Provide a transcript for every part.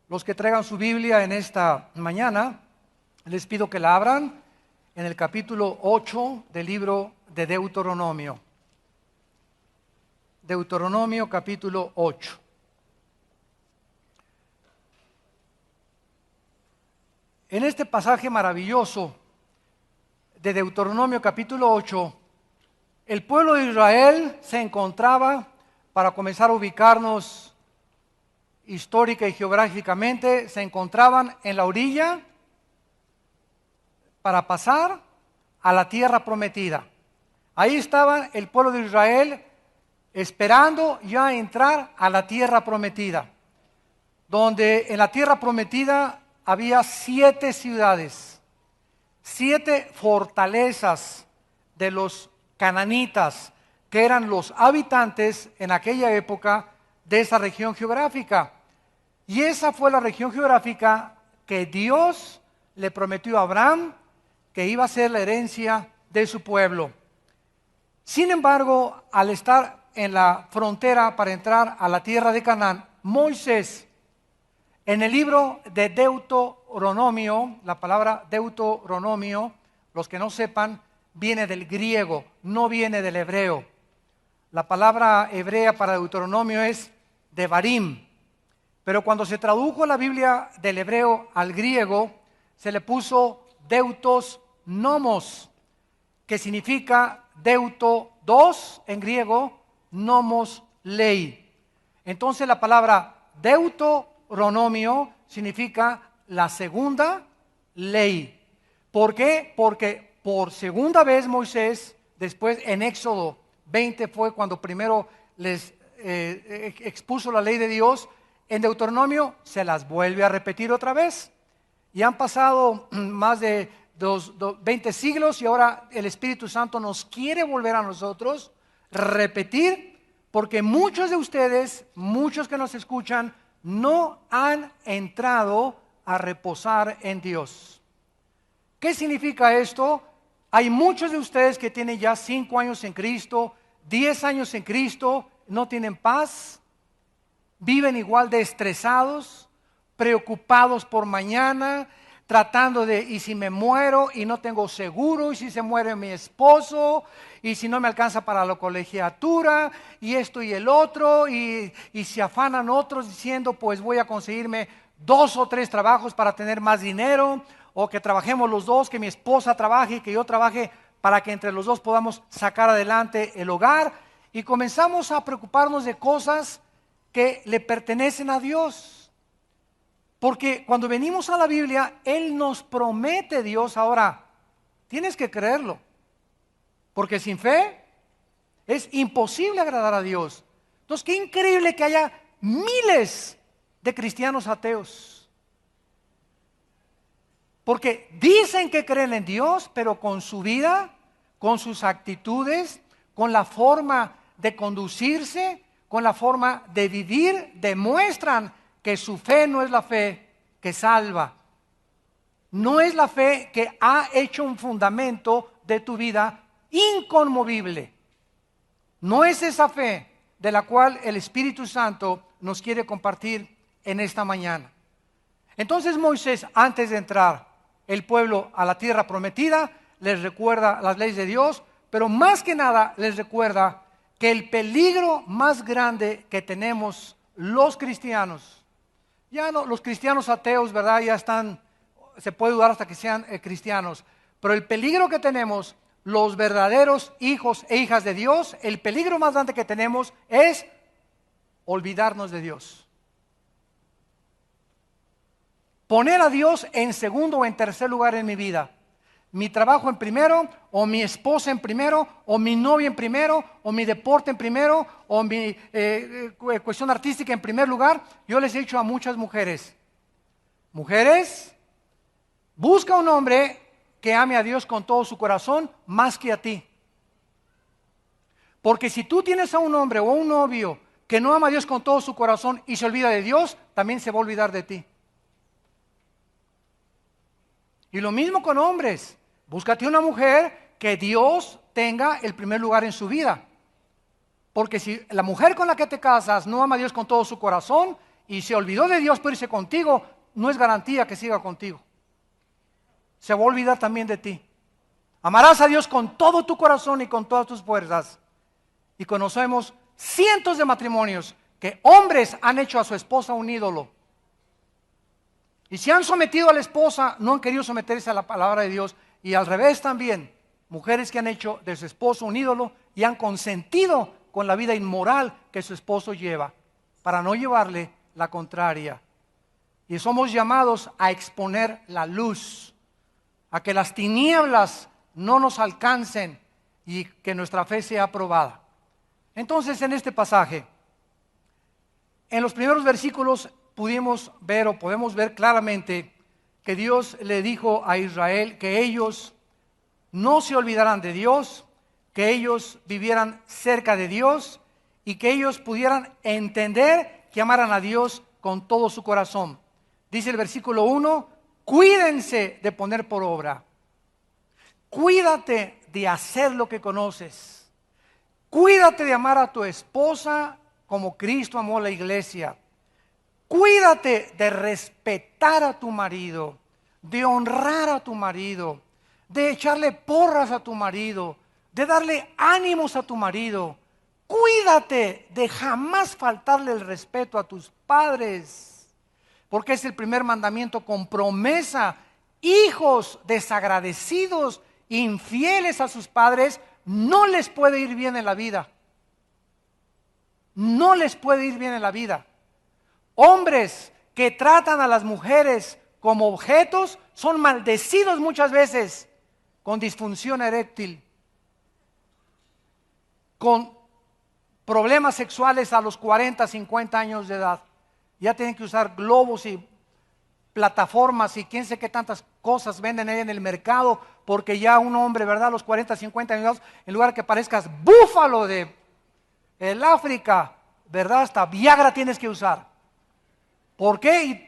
Los que traigan su Biblia en esta mañana, les pido que la abran en el capítulo 8 del libro de Deuteronomio. Deuteronomio capítulo 8. En este pasaje maravilloso de Deuteronomio capítulo 8, el pueblo de Israel se encontraba, para comenzar a ubicarnos histórica y geográficamente, se encontraban en la orilla para pasar a la tierra prometida. Ahí estaba el pueblo de Israel esperando ya entrar a la tierra prometida, donde en la tierra prometida había 7 ciudades, 7 fortalezas de los cananitas, que eran los habitantes en aquella época de esa región geográfica. Y esa fue la región geográfica que Dios le prometió a Abraham que iba a ser la herencia de su pueblo. Sin embargo, al estar en la frontera para entrar a la tierra de Canaán, Moisés, en el libro de Deuteronomio, la palabra Deuteronomio, los que no sepan, viene del griego, no viene del hebreo. La palabra hebrea para Deuteronomio es Devarim, pero cuando se tradujo la Biblia del hebreo al griego, se le puso Deutos Nomos, que significa Deuto 2 en griego, Nomos ley. Entonces la palabra Deuteronomio significa la segunda ley. ¿Por qué? Porque por segunda vez Moisés, después en Éxodo 20 fue cuando primero les expuso la ley de Dios, en Deuteronomio se las vuelve a repetir otra vez. Y han pasado más de 20 siglos y ahora el Espíritu Santo nos quiere volver a nosotros repetir, porque muchos de ustedes, muchos que nos escuchan, no han entrado a reposar en Dios. ¿Qué significa esto? Hay muchos de ustedes que tienen ya 5 años en Cristo, 10 años en Cristo, no tienen paz, viven igual de estresados, preocupados por mañana, tratando de, ¿y si me muero y no tengo seguro? ¿Y si se muere mi esposo? ¿Y si no me alcanza para la colegiatura? Y esto y el otro, y se afanan otros diciendo, pues voy a conseguirme 2 o 3 trabajos para tener más dinero, o que trabajemos los dos, que mi esposa trabaje y que yo trabaje para que entre los dos podamos sacar adelante el hogar. Y comenzamos a preocuparnos de cosas que le pertenecen a Dios. Porque cuando venimos a la Biblia, Él nos promete, Dios, ahora, tienes que creerlo. Porque sin fe es imposible agradar a Dios. Entonces, qué increíble que haya miles de cristianos ateos. Porque dicen que creen en Dios, pero con su vida, con sus actitudes, con la forma de conducirse, con la forma de vivir, demuestran que su fe no es la fe que salva. No es la fe que ha hecho un fundamento de tu vida inconmovible. No es esa fe de la cual el Espíritu Santo nos quiere compartir en esta mañana. Entonces Moisés, antes de entrar el pueblo a la tierra prometida, les recuerda las leyes de Dios, pero más que nada les recuerda que el peligro más grande que tenemos los cristianos, ya no, los cristianos ateos, ¿verdad? Ya están, se puede dudar hasta que sean cristianos, pero el peligro que tenemos, los verdaderos hijos e hijas de Dios, el peligro más grande que tenemos es olvidarnos de Dios. Poner a Dios en segundo o en tercer lugar en mi vida. Mi trabajo en primero, o mi esposa en primero, o mi novia en primero, o mi deporte en primero, o mi cuestión artística en primer lugar. Yo les he dicho a muchas mujeres, busca un hombre que ame a Dios con todo su corazón más que a ti. Porque si tú tienes a un hombre o un novio que no ama a Dios con todo su corazón y se olvida de Dios, también se va a olvidar de ti. Y lo mismo con hombres. Búscate una mujer que Dios tenga el primer lugar en su vida. Porque si la mujer con la que te casas no ama a Dios con todo su corazón y se olvidó de Dios por irse contigo, no es garantía que siga contigo. Se va a olvidar también de ti. Amarás a Dios con todo tu corazón y con todas tus fuerzas. Y conocemos cientos de matrimonios que hombres han hecho a su esposa un ídolo. Y si han sometido a la esposa, no han querido someterse a la palabra de Dios. Y al revés también, mujeres que han hecho de su esposo un ídolo y han consentido con la vida inmoral que su esposo lleva, para no llevarle la contraria. Y somos llamados a exponer la luz, a que las tinieblas no nos alcancen y que nuestra fe sea aprobada. Entonces, en este pasaje, en los primeros versículos podemos ver claramente que Dios le dijo a Israel que ellos no se olvidaran de Dios, que ellos vivieran cerca de Dios y que ellos pudieran entender que amaran a Dios con todo su corazón. Dice el versículo 1, cuídense de poner por obra. Cuídate de hacer lo que conoces. Cuídate de amar a tu esposa como Cristo amó a la iglesia. Cuídate de respetar a tu marido, de honrar a tu marido, de echarle porras a tu marido, de darle ánimos a tu marido. Cuídate de jamás faltarle el respeto a tus padres, porque es el primer mandamiento con promesa. Hijos desagradecidos, infieles a sus padres, no les puede ir bien en la vida. No les puede ir bien en la vida. Hombres que tratan a las mujeres como objetos son maldecidos muchas veces con disfunción eréctil, con problemas sexuales a los 40, 50 años de edad. Ya tienen que usar globos y plataformas y quién sé qué tantas cosas venden ahí en el mercado, porque ya un hombre, ¿verdad? A los 40, 50 años, en lugar que parezcas búfalo de el África, ¿verdad? Hasta Viagra tienes que usar. ¿Por qué?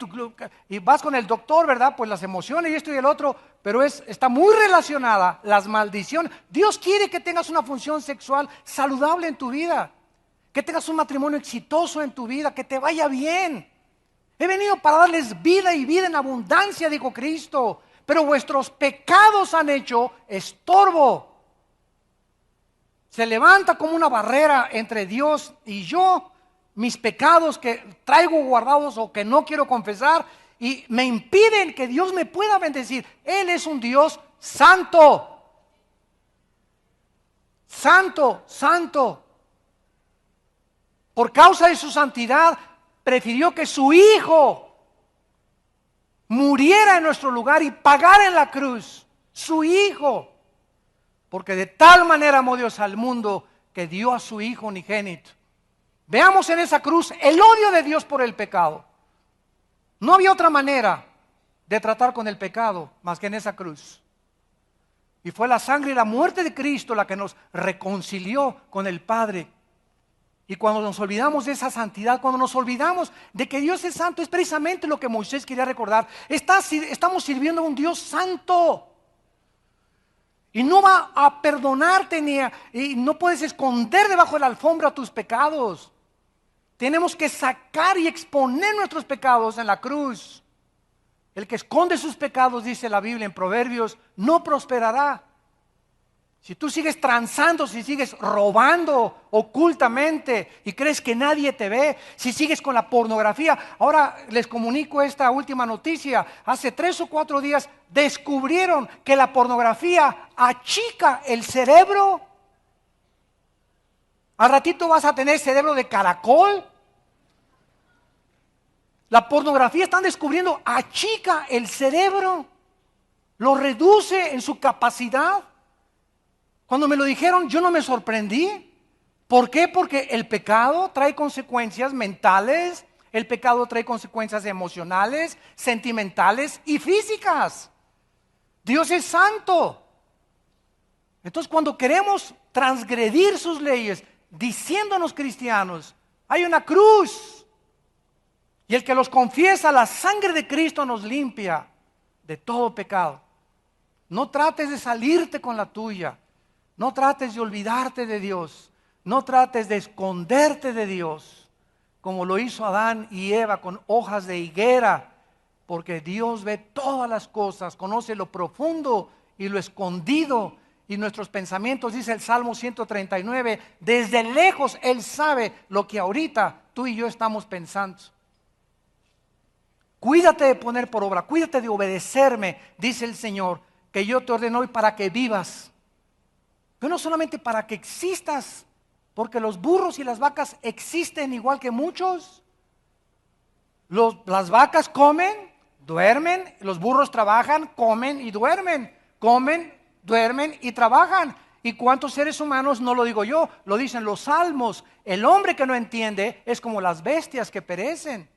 Y vas con el doctor, ¿verdad? Pues las emociones y esto y el otro, pero está muy relacionada las maldiciones. Dios quiere que tengas una función sexual saludable en tu vida, que tengas un matrimonio exitoso en tu vida, que te vaya bien. He venido para darles vida y vida en abundancia, dijo Cristo, pero vuestros pecados han hecho estorbo. Se levanta como una barrera entre Dios y yo, mis pecados que traigo guardados o que no quiero confesar y me impiden que Dios me pueda bendecir. Él es un Dios santo. Santo, santo. Por causa de su santidad, prefirió que su Hijo muriera en nuestro lugar y pagara en la cruz. Su Hijo. Porque de tal manera amó Dios al mundo que dio a su Hijo unigénito. Veamos en esa cruz el odio de Dios por el pecado. No había otra manera de tratar con el pecado más que en esa cruz. Y fue la sangre y la muerte de Cristo la que nos reconcilió con el Padre. Y cuando nos olvidamos de esa santidad, cuando nos olvidamos de que Dios es santo, es precisamente lo que Moisés quería recordar. Estamos sirviendo a un Dios santo. Y no va a perdonarte y no puedes esconder debajo de la alfombra tus pecados. Tenemos que sacar y exponer nuestros pecados en la cruz. El que esconde sus pecados, dice la Biblia en Proverbios, no prosperará. Si tú sigues transando, si sigues robando ocultamente y crees que nadie te ve, si sigues con la pornografía. Ahora les comunico esta última noticia. Hace 3 o 4 días descubrieron que la pornografía achica el cerebro. Al ratito vas a tener cerebro de caracol. La pornografía, están descubriendo, achica el cerebro, lo reduce en su capacidad. Cuando me lo dijeron, yo no me sorprendí. ¿Por qué? Porque el pecado trae consecuencias mentales, el pecado trae consecuencias emocionales, sentimentales y físicas. Dios es santo. Entonces, cuando queremos transgredir sus leyes, diciéndonos cristianos, hay una cruz. Y el que los confiesa, la sangre de Cristo nos limpia de todo pecado. No trates de salirte con la tuya. No trates de olvidarte de Dios. No trates de esconderte de Dios. como lo hizo Adán y Eva con hojas de higuera, porque Dios ve todas las cosas, conoce lo profundo y lo escondido, y nuestros pensamientos, dice el Salmo 139, desde lejos Él sabe lo que ahorita tú y yo estamos pensando. Cuídate de poner por obra, cuídate de obedecerme, dice el Señor, que yo te ordeno hoy para que vivas. Pero no solamente para que existas, porque los burros y las vacas existen igual que muchos. Las vacas comen, duermen, los burros trabajan, comen y duermen, comen, duermen y trabajan. ¿Y cuántos seres humanos? No lo digo yo, lo dicen los salmos. El hombre que no entiende es como las bestias que perecen.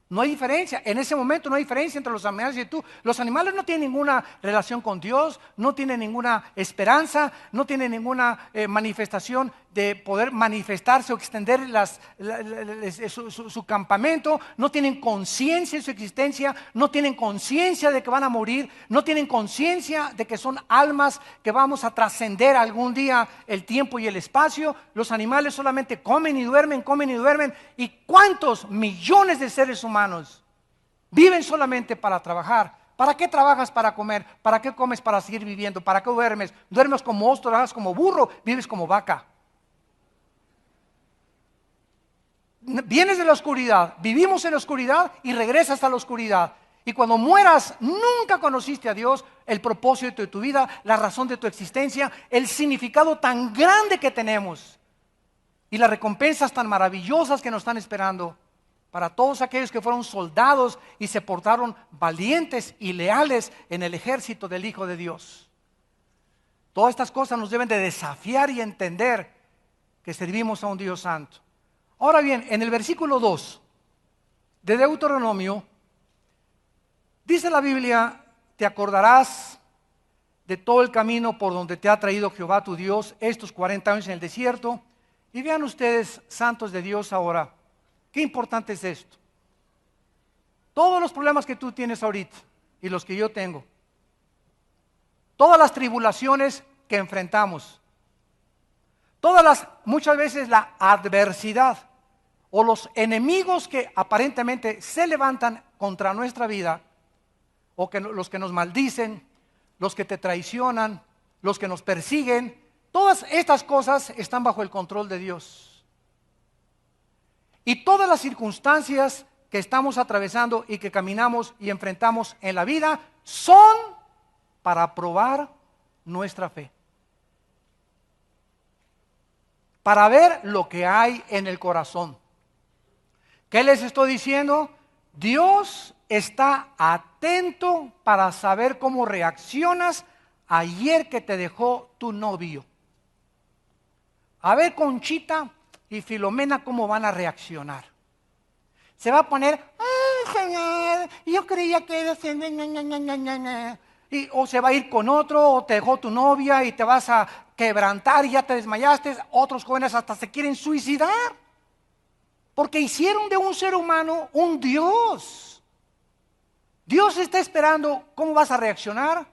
No hay diferencia, en ese momento no hay diferencia entre los animales y tú. Los animales no tienen ninguna relación con Dios, no tienen ninguna esperanza, no tienen ninguna manifestación de poder manifestarse o extender su campamento, no tienen conciencia de su existencia, no tienen conciencia de que van a morir, no tienen conciencia de que son almas que vamos a trascender algún día el tiempo y el espacio. Los animales solamente comen y duermen, comen y duermen. ¿Y cuántos millones de seres humanos viven solamente para trabajar? ¿Para qué trabajas? Para comer. ¿Para qué comes? Para seguir viviendo. ¿Para qué duermes? Duermes como oso, trabajas como burro, vives como vaca. Vienes de la oscuridad, vivimos en la oscuridad y regresas a la oscuridad. Y cuando mueras, nunca conociste a Dios, el propósito de tu vida, la razón de tu existencia, el significado tan grande que tenemos y las recompensas tan maravillosas que nos están esperando para todos aquellos que fueron soldados y se portaron valientes y leales en el ejército del Hijo de Dios. Todas estas cosas nos deben de desafiar y entender que servimos a un Dios santo. Ahora bien, en el versículo 2 de Deuteronomio, dice la Biblia, te acordarás de todo el camino por donde te ha traído Jehová tu Dios estos 40 años en el desierto. Y vean ustedes, santos de Dios, ahora, qué importante es esto. Todos los problemas que tú tienes ahorita y los que yo tengo, todas las tribulaciones que enfrentamos, muchas veces la adversidad o los enemigos que aparentemente se levantan contra nuestra vida, o los que nos maldicen, los que te traicionan, los que nos persiguen, todas estas cosas están bajo el control de Dios. Y todas las circunstancias que estamos atravesando y que caminamos y enfrentamos en la vida son para probar nuestra fe, para ver lo que hay en el corazón. ¿Qué les estoy diciendo? Dios está atento para saber cómo reaccionas ayer que te dejó tu novio. A ver, Conchita y Filomena, cómo van a reaccionar. Se va a poner, ¡ay, Señor! Yo creía que era... o se va a ir con otro, o te dejó tu novia y te vas a quebrantar y ya te desmayaste. Otros jóvenes hasta se quieren suicidar, porque hicieron de un ser humano un Dios. Dios está esperando cómo vas a reaccionar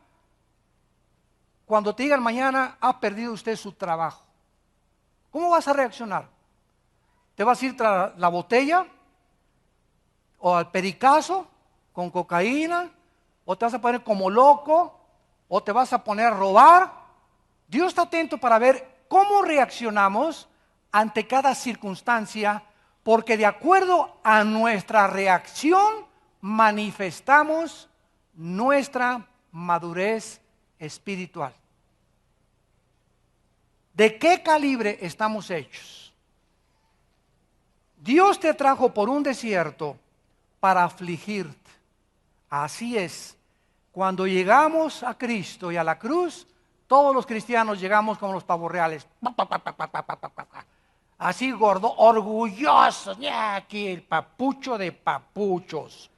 cuando te digan mañana ha perdido usted su trabajo. ¿Cómo vas a reaccionar? ¿Te vas a ir tras la botella o al pericazo con cocaína? ¿O te vas a poner como loco? ¿O te vas a poner a robar? Dios está atento para ver cómo reaccionamos ante cada circunstancia, porque de acuerdo a nuestra reacción manifestamos nuestra madurez espiritual. ¿De qué calibre estamos hechos? Dios te trajo por un desierto para afligirte. Así es. Cuando llegamos a Cristo y a la cruz, todos los cristianos llegamos como los pavos reales. Así gordo, orgullosos. Ya aquí el papucho de papuchos.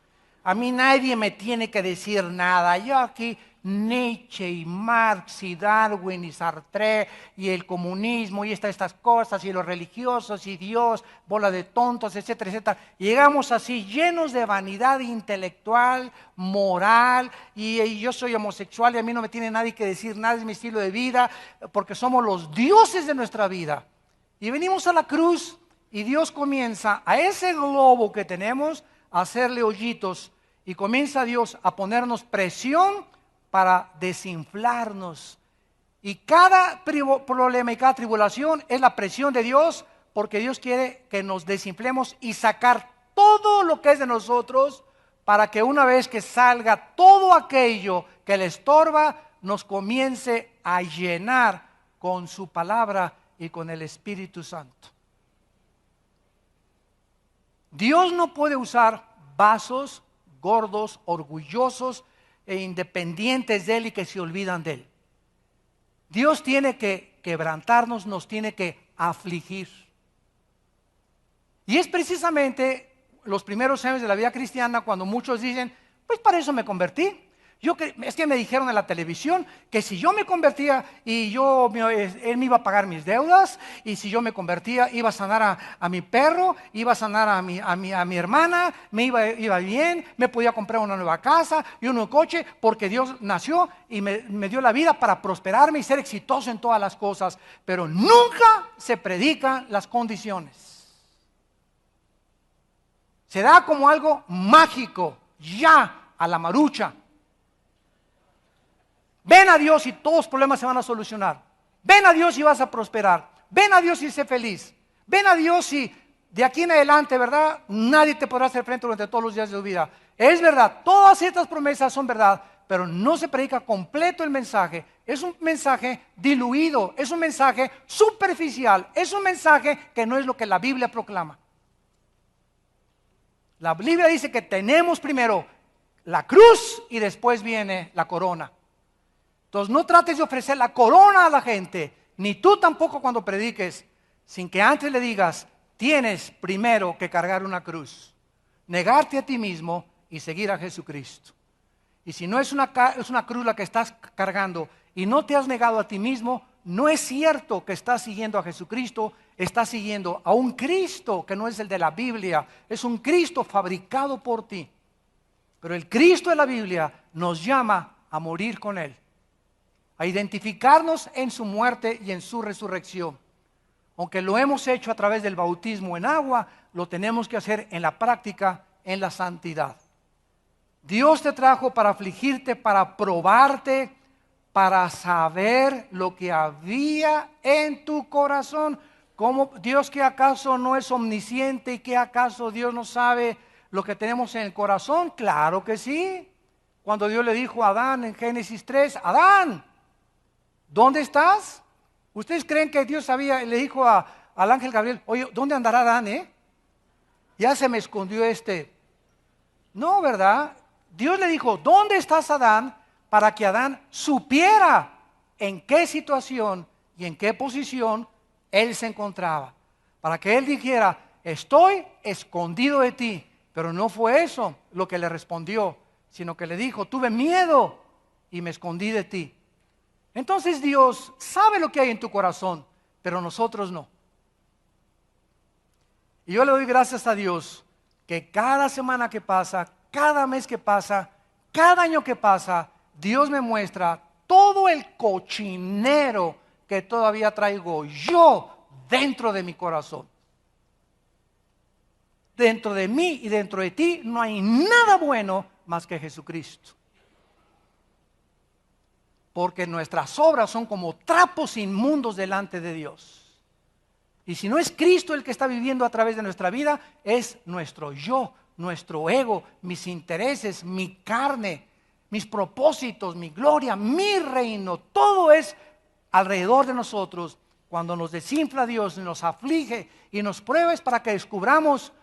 A mí nadie me tiene que decir nada. Yo aquí Nietzsche y Marx y Darwin y Sartre y el comunismo y estas cosas y los religiosos y Dios, bola de tontos, etcétera, etcétera. Llegamos así llenos de vanidad intelectual, moral, y yo soy homosexual y a mí no me tiene nadie que decir nada, es mi estilo de vida, porque somos los dioses de nuestra vida. Y venimos a la cruz y Dios comienza a ese globo que tenemos a hacerle hoyitos y comienza Dios a ponernos presión para desinflarnos. Y cada problema y cada tribulación es la presión de Dios, porque Dios quiere que nos desinflemos y sacar todo lo que es de nosotros, para que una vez que salga todo aquello que le estorba, nos comience a llenar con su palabra y con el Espíritu Santo. Dios no puede usar vasos gordos, orgullosos e independientes de Él y que se olvidan de Él. Dios tiene que quebrantarnos, nos tiene que afligir. Y es precisamente los primeros años de la vida cristiana cuando muchos dicen, pues para eso me convertí. Es que me dijeron en la televisión que si yo me convertía y Él me iba a pagar mis deudas, y si yo me convertía iba a sanar a mi perro, iba a sanar a mi hermana, me iba bien, me podía comprar una nueva casa y un nuevo coche, porque Dios nació y me dio la vida para prosperarme y ser exitoso en todas las cosas. Pero nunca se predican las condiciones. Se da como algo mágico, ya a la marucha. Ven a Dios y todos los problemas se van a solucionar. Ven a Dios y vas a prosperar. Ven a Dios y sé feliz. Ven a Dios y de aquí en adelante, ¿verdad? Nadie te podrá hacer frente durante todos los días de tu vida. Es verdad, todas estas promesas son verdad, pero no se predica completo el mensaje. Es un mensaje diluido, es un mensaje superficial, es un mensaje que no es lo que la Biblia proclama. La Biblia dice que tenemos primero la cruz y después viene la corona. Entonces no trates de ofrecer la corona a la gente, ni tú tampoco cuando prediques, sin que antes le digas, tienes primero que cargar una cruz, negarte a ti mismo y seguir a Jesucristo. Y si no es una cruz la que estás cargando y no te has negado a ti mismo, no es cierto que estás siguiendo a Jesucristo, estás siguiendo a un Cristo que no es el de la Biblia, es un Cristo fabricado por ti. Pero el Cristo de la Biblia nos llama a morir con Él, a identificarnos en su muerte y en su resurrección. Aunque lo hemos hecho a través del bautismo en agua, lo tenemos que hacer en la práctica, en la santidad. Dios te trajo para afligirte, para probarte, para saber lo que había en tu corazón. ¿Cómo Dios, que acaso no es omnisciente y que acaso Dios no sabe lo que tenemos en el corazón? Claro que sí. Cuando Dios le dijo a Adán en Génesis 3, Adán, ¿dónde estás? ¿Ustedes creen que Dios sabía? Le dijo al ángel Gabriel, oye, ¿dónde andará Adán? Ya se me escondió No, ¿verdad? Dios le dijo, ¿dónde estás, Adán? Para que Adán supiera en qué situación y en qué posición él se encontraba. Para que él dijera, estoy escondido de ti. Pero no fue eso lo que le respondió, sino que le dijo, tuve miedo y me escondí de ti. Entonces Dios sabe lo que hay en tu corazón, pero nosotros no. Y yo le doy gracias a Dios que cada semana que pasa, cada mes que pasa, cada año que pasa, Dios me muestra todo el cochinero que todavía traigo yo dentro de mi corazón. Dentro de mí y dentro de ti no hay nada bueno más que Jesucristo. Porque nuestras obras son como trapos inmundos delante de Dios. Y si no es Cristo el que está viviendo a través de nuestra vida, es nuestro yo, nuestro ego, mis intereses, mi carne, mis propósitos, mi gloria, mi reino. Todo es alrededor de nosotros. Cuando nos desinfla Dios, nos aflige y nos prueba, es para que descubramos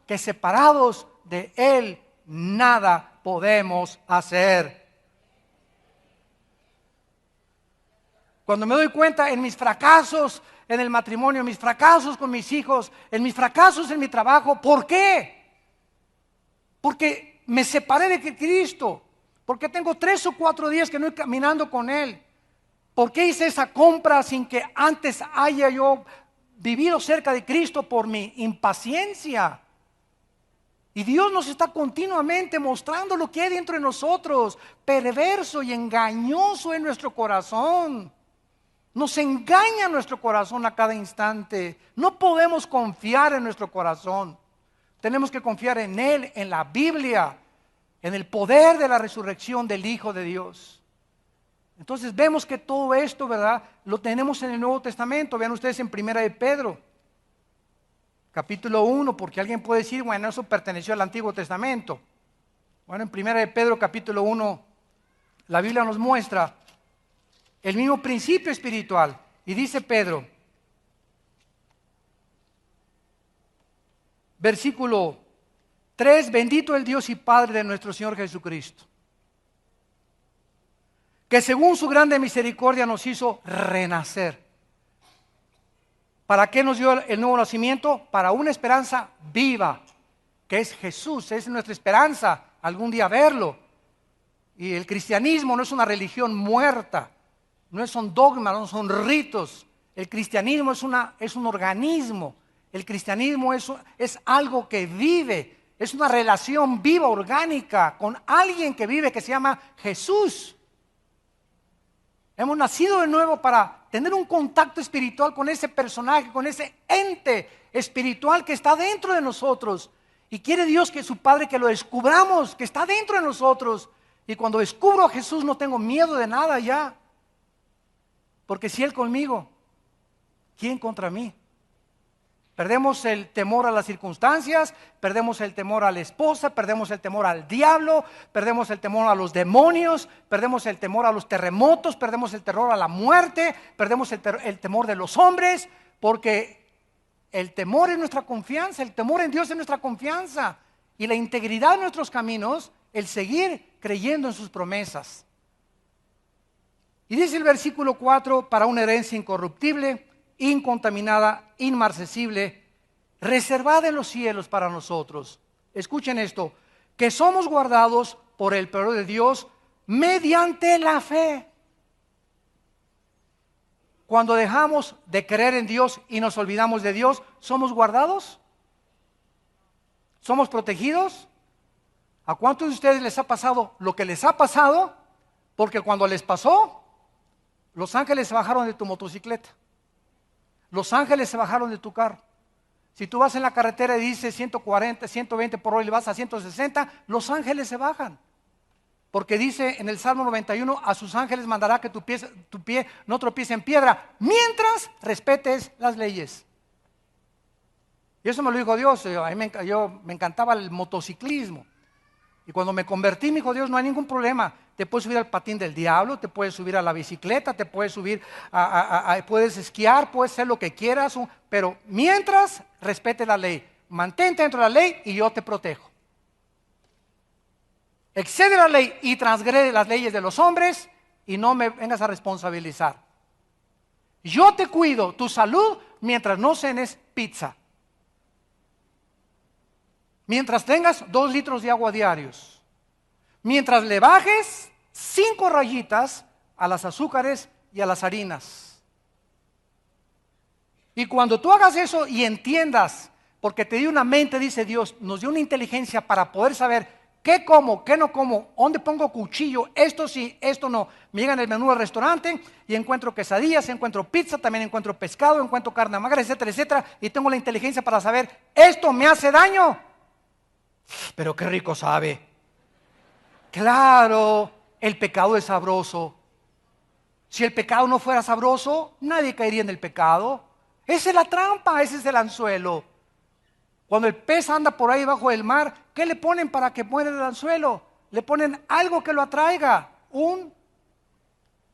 que separados de Él nada podemos hacer. Cuando me doy cuenta en mis fracasos en el matrimonio, en mis fracasos con mis hijos, en mis fracasos en mi trabajo, ¿por qué? Porque me separé de Cristo, porque tengo 3 o 4 días que no estoy caminando con Él. ¿Por qué hice esa compra sin que antes haya yo vivido cerca de Cristo por mi impaciencia? Y Dios nos está continuamente mostrando lo que hay dentro de nosotros, perverso y engañoso en nuestro corazón. Nos engaña nuestro corazón a cada instante. No podemos confiar en nuestro corazón. Tenemos que confiar en Él, en la Biblia, en el poder de la resurrección del Hijo de Dios. Entonces vemos que todo esto, ¿verdad?, lo tenemos en el Nuevo Testamento. Vean ustedes en Primera de Pedro, capítulo 1, porque alguien puede decir, bueno, eso perteneció al Antiguo Testamento. Bueno, en Primera de Pedro, capítulo 1, la Biblia nos muestra el mismo principio espiritual. Y dice Pedro, versículo 3, bendito el Dios y Padre de nuestro Señor Jesucristo, que según su grande misericordia nos hizo renacer. ¿Para qué nos dio el nuevo nacimiento? Para una esperanza viva, que es Jesús, es nuestra esperanza, algún día verlo. Y el cristianismo no es una religión muerta, no son dogmas, no son ritos. El cristianismo es un organismo. El cristianismo es algo que vive, es una relación viva, orgánica, con alguien que vive, que se llama Jesús. Hemos nacido de nuevo para tener un contacto espiritual con ese personaje, con ese ente espiritual que está dentro de nosotros. Y quiere Dios que su Padre, que lo descubramos, que está dentro de nosotros. Y cuando descubro a Jesús no tengo miedo de nada ya. Porque si Él conmigo, ¿quién contra mí? Perdemos el temor a las circunstancias, perdemos el temor a la esposa, perdemos el temor al diablo, perdemos el temor a los demonios, perdemos el temor a los terremotos, perdemos el terror a la muerte, perdemos el temor de los hombres, porque el temor es nuestra confianza, el temor en Dios es nuestra confianza, y la integridad de nuestros caminos, el seguir creyendo en sus promesas. Y dice el versículo 4, para una herencia incorruptible, incontaminada, inmarcesible, reservada en los cielos para nosotros. Escuchen esto, que somos guardados por el poder de Dios mediante la fe. Cuando dejamos de creer en Dios y nos olvidamos de Dios, ¿somos guardados? ¿Somos protegidos? ¿A cuántos de ustedes les ha pasado lo que les ha pasado? Porque cuando les pasó, los ángeles se bajaron de tu motocicleta. Los ángeles se bajaron de tu carro. Si tú vas en la carretera y dices 140, 120 por hora y vas a 160, los ángeles se bajan. Porque dice en el Salmo 91, a sus ángeles mandará que tu pie no tropiece en piedra, mientras respetes las leyes. Y eso me lo dijo Dios. A mí me encantaba el motociclismo. Y cuando me convertí, me dijo Dios, no hay ningún problema. Te puedes subir al patín del diablo, te puedes subir a la bicicleta, te puedes subir, puedes esquiar, puedes hacer lo que quieras, pero mientras respete la ley, mantente dentro de la ley y yo te protejo. Excede la ley y transgrede las leyes de los hombres y no me vengas a responsabilizar. Yo te cuido tu salud mientras no cenes pizza. Mientras tengas 2 litros de agua diarios. Mientras le bajes 5 rayitas a las azúcares y a las harinas. Y cuando tú hagas eso y entiendas, porque te dio una mente, dice Dios, nos dio una inteligencia para poder saber qué como, qué no como, dónde pongo cuchillo, esto sí, esto no. Me llega en el menú del restaurante y encuentro quesadillas, encuentro pizza, también encuentro pescado, encuentro carne magra, etcétera, etcétera. Y tengo la inteligencia para saber, esto me hace daño. Pero qué rico sabe. Claro, el pecado es sabroso. Si el pecado no fuera sabroso, nadie caería en el pecado. Esa es la trampa, ese es el anzuelo. Cuando el pez anda por ahí bajo el mar, ¿qué le ponen para que muera el anzuelo? Le ponen algo que lo atraiga.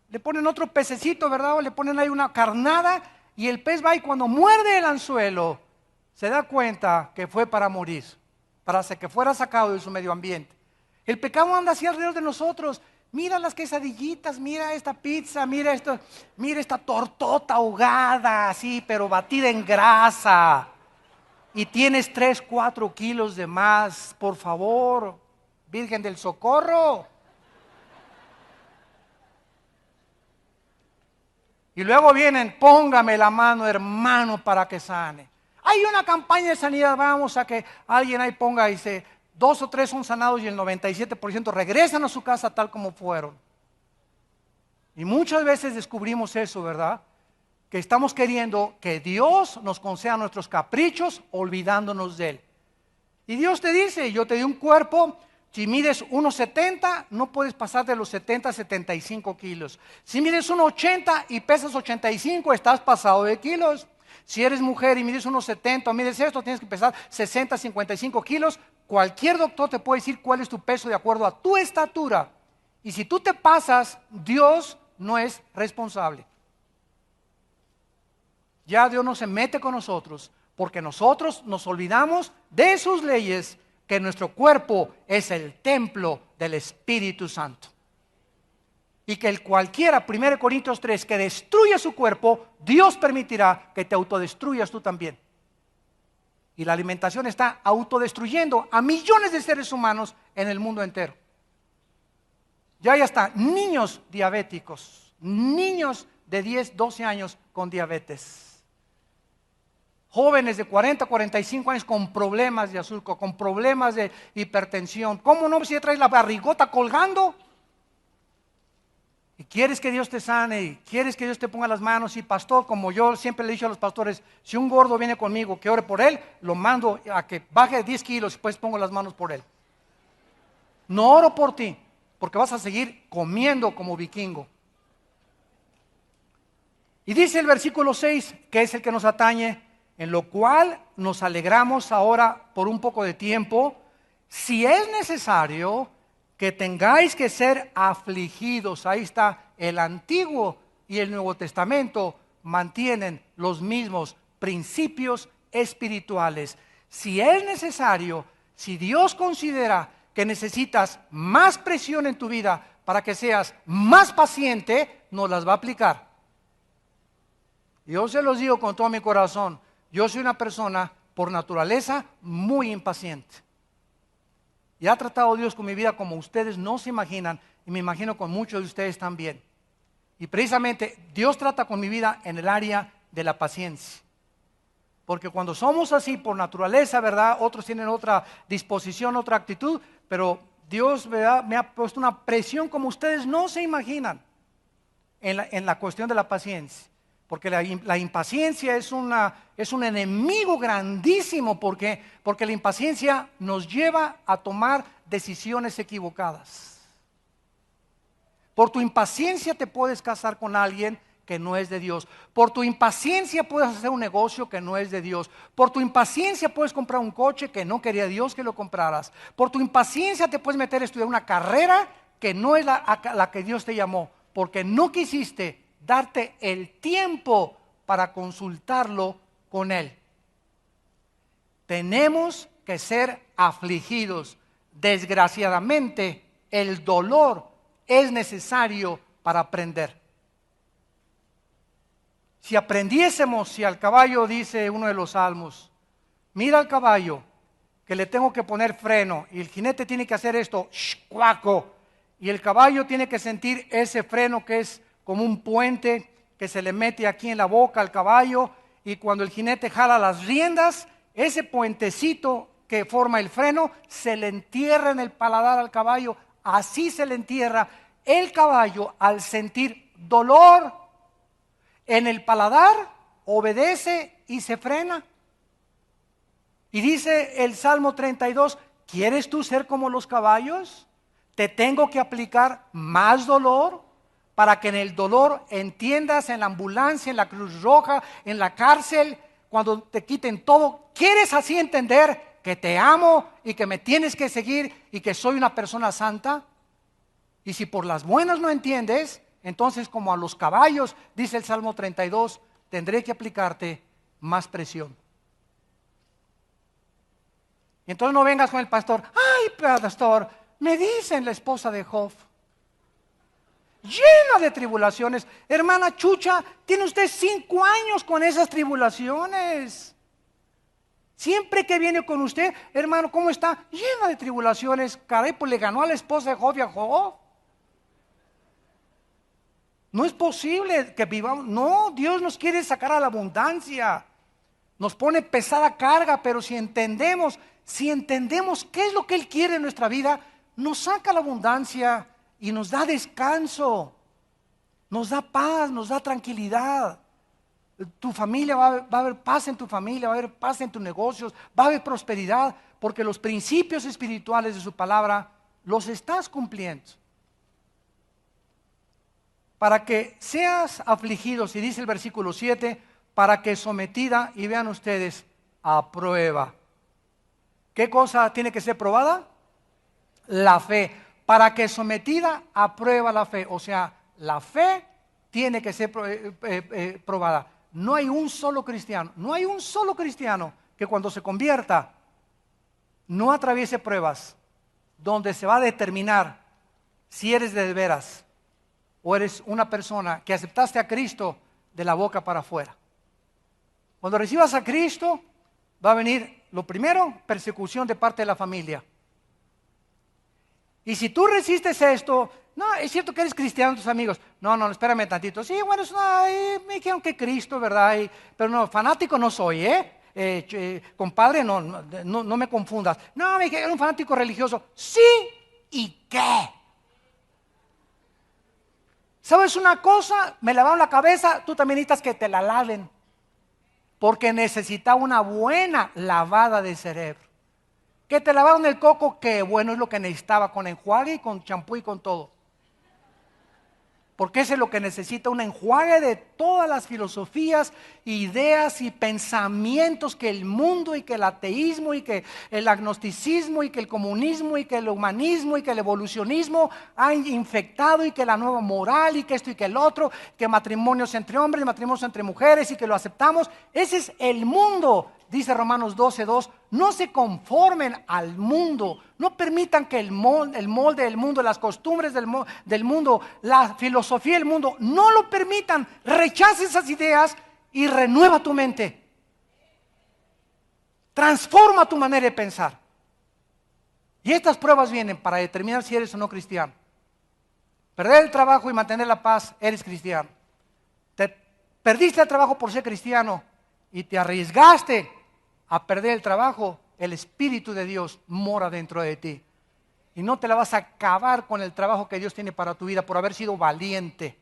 Le ponen otro pececito, ¿verdad? O le ponen ahí una carnada y el pez va y cuando muerde el anzuelo, se da cuenta que fue para morir, para que fuera sacado de su medio ambiente. El pecado anda así alrededor de nosotros. Mira las quesadillitas, mira esta pizza, mira esta tortota ahogada, así, pero batida en grasa. Y tienes 3, 4 kilos de más, por favor, Virgen del Socorro. Y luego vienen, póngame la mano, hermano, para que sane. Hay una campaña de sanidad, vamos a que alguien ahí ponga y dice, 2 o 3 son sanados y el 97% regresan a su casa tal como fueron. Y muchas veces descubrimos eso, ¿verdad? Que estamos queriendo que Dios nos conceda nuestros caprichos, olvidándonos de Él. Y Dios te dice, yo te di un cuerpo, si mides 1,70, no puedes pasar de los 70 a 75 kilos. Si mides 1,80 y pesas 85, estás pasado de kilos. Si eres mujer y mides 1,70 o mides esto, tienes que pesar 60, 55 kilos. Cualquier doctor te puede decir cuál es tu peso de acuerdo a tu estatura. Y si tú te pasas, Dios no es responsable. Ya Dios no se mete con nosotros, porque nosotros nos olvidamos de sus leyes, que nuestro cuerpo es el templo del Espíritu Santo. Y que el cualquiera, 1 Corintios 3, que destruya su cuerpo, Dios permitirá que te autodestruyas tú también. Y la alimentación está autodestruyendo a millones de seres humanos en el mundo entero. Ya hay hasta niños diabéticos, niños de 10, 12 años con diabetes. Jóvenes de 40, 45 años con problemas de azúcar, con problemas de hipertensión. ¿Cómo no? Si traes la barrigota colgando. Y quieres que Dios te sane, y quieres que Dios te ponga las manos. Y pastor, como yo siempre le he dicho a los pastores, si un gordo viene conmigo, que ore por él, lo mando a que baje 10 kilos y después pongo las manos por él. No oro por ti, porque vas a seguir comiendo como vikingo. Y dice el versículo 6, que es el que nos atañe, en lo cual nos alegramos ahora por un poco de tiempo, si es necesario que tengáis que ser afligidos. Ahí está, el Antiguo y el Nuevo Testamento mantienen los mismos principios espirituales. Si es necesario, si Dios considera que necesitas más presión en tu vida para que seas más paciente, nos las va a aplicar. Yo se los digo con todo mi corazón, yo soy una persona por naturaleza muy impaciente. Y ha tratado Dios con mi vida como ustedes no se imaginan, y me imagino con muchos de ustedes también. Y precisamente Dios trata con mi vida en el área de la paciencia. Porque cuando somos así por naturaleza, ¿verdad? Otros tienen otra disposición, otra actitud, pero Dios, ¿verdad?, me ha puesto una presión como ustedes no se imaginan en la cuestión de la paciencia. Porque la impaciencia es un enemigo grandísimo, porque la impaciencia nos lleva a tomar decisiones equivocadas. Por tu impaciencia te puedes casar con alguien que no es de Dios. Por tu impaciencia puedes hacer un negocio que no es de Dios. Por tu impaciencia puedes comprar un coche que no quería Dios que lo compraras. Por tu impaciencia te puedes meter a estudiar una carrera que no es la que Dios te llamó, porque no quisiste darte el tiempo para consultarlo con Él. Tenemos que ser afligidos. Desgraciadamente, el dolor es necesario para aprender. Si aprendiésemos, si al caballo, dice uno de los salmos, mira al caballo, que le tengo que poner freno, y el jinete tiene que hacer esto, cuaco, y el caballo tiene que sentir ese freno que es como un puente que se le mete aquí en la boca al caballo, y cuando el jinete jala las riendas, ese puentecito que forma el freno se le entierra en el paladar al caballo. Así se le entierra el caballo al sentir dolor en el paladar, obedece y se frena. Y dice el Salmo 32, ¿quieres tú ser como los caballos? ¿Te tengo que aplicar más dolor para que en el dolor entiendas, en la ambulancia, en la Cruz Roja, en la cárcel, cuando te quiten todo? ¿Quieres así entender que te amo y que me tienes que seguir y que soy una persona santa? Y si por las buenas no entiendes, entonces como a los caballos, dice el Salmo 32, tendré que aplicarte más presión. Y entonces no vengas con el pastor, ay pastor, me dicen la esposa de Job, llena de tribulaciones. Hermana Chucha, tiene usted 5 años con esas tribulaciones. Siempre que viene con usted, hermano, ¿cómo está? Llena de tribulaciones. Caray, pues le ganó a la esposa de Job y a Job. No es posible que vivamos. No, Dios nos quiere sacar a la abundancia. Nos pone pesada carga, pero si entendemos qué es lo que Él quiere en nuestra vida, nos saca la abundancia y nos da descanso. Nos da paz, nos da tranquilidad. Tu familia va a haber paz en tu familia, va a haber paz en tus negocios, va a haber prosperidad, porque los principios espirituales de su palabra los estás cumpliendo. Para que seas afligido, si dice el versículo 7, para que sometida, y vean ustedes, a prueba. ¿Qué cosa tiene que ser probada? La fe. Para que sometida a prueba la fe. O sea, la fe tiene que ser probada. No hay un solo cristiano, que cuando se convierta no atraviese pruebas donde se va a determinar si eres de veras o eres una persona que aceptaste a Cristo de la boca para afuera. Cuando recibas a Cristo va a venir, lo primero, persecución de parte de la familia. Y si tú resistes esto, no, es cierto que eres cristiano, tus amigos. No, espérame tantito. Sí, bueno, me dijeron que Cristo, ¿verdad? Pero no, fanático no soy, compadre, no me confundas. No, me dijeron un fanático religioso. Sí, ¿y qué? ¿Sabes una cosa? Me lavaron la cabeza, tú también necesitas que te la laven. Porque necesitaba una buena lavada de cerebro. Que te lavaron el coco, que bueno, es lo que necesitaba, con enjuague y con champú y con todo. Porque eso es lo que necesita, un enjuague de todas las filosofías, ideas y pensamientos que el mundo y que el ateísmo y que el agnosticismo y que el comunismo y que el humanismo y que el evolucionismo han infectado, y que la nueva moral y que esto y que el otro, que matrimonios entre hombres y matrimonios entre mujeres y que lo aceptamos. Ese es el mundo. Dice Romanos 12:2, no se conformen al mundo, no permitan que el molde del mundo, las costumbres del mundo, la filosofía del mundo, no lo permitan. Rechaza esas ideas y renueva tu mente. Transforma tu manera de pensar. Y estas pruebas vienen para determinar si eres o no cristiano. Perder el trabajo y mantener la paz, eres cristiano. Perdiste el trabajo por ser cristiano y te arriesgaste a perder el trabajo, el Espíritu de Dios mora dentro de ti. Y no te la vas a acabar con el trabajo que Dios tiene para tu vida por haber sido valiente.